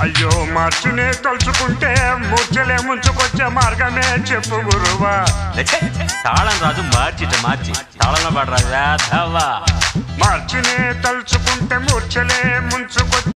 అయ్యో మార్చునే తలుచుకుంటే మూర్చలే ముంచుకొచ్చే మార్గమే చెప్పు గురువా. తాళం రాజు మార్చి తాళంలో పాడరాజా మార్చునే తలుచుకుంటే మూర్చలే ముంచుకొచ్చే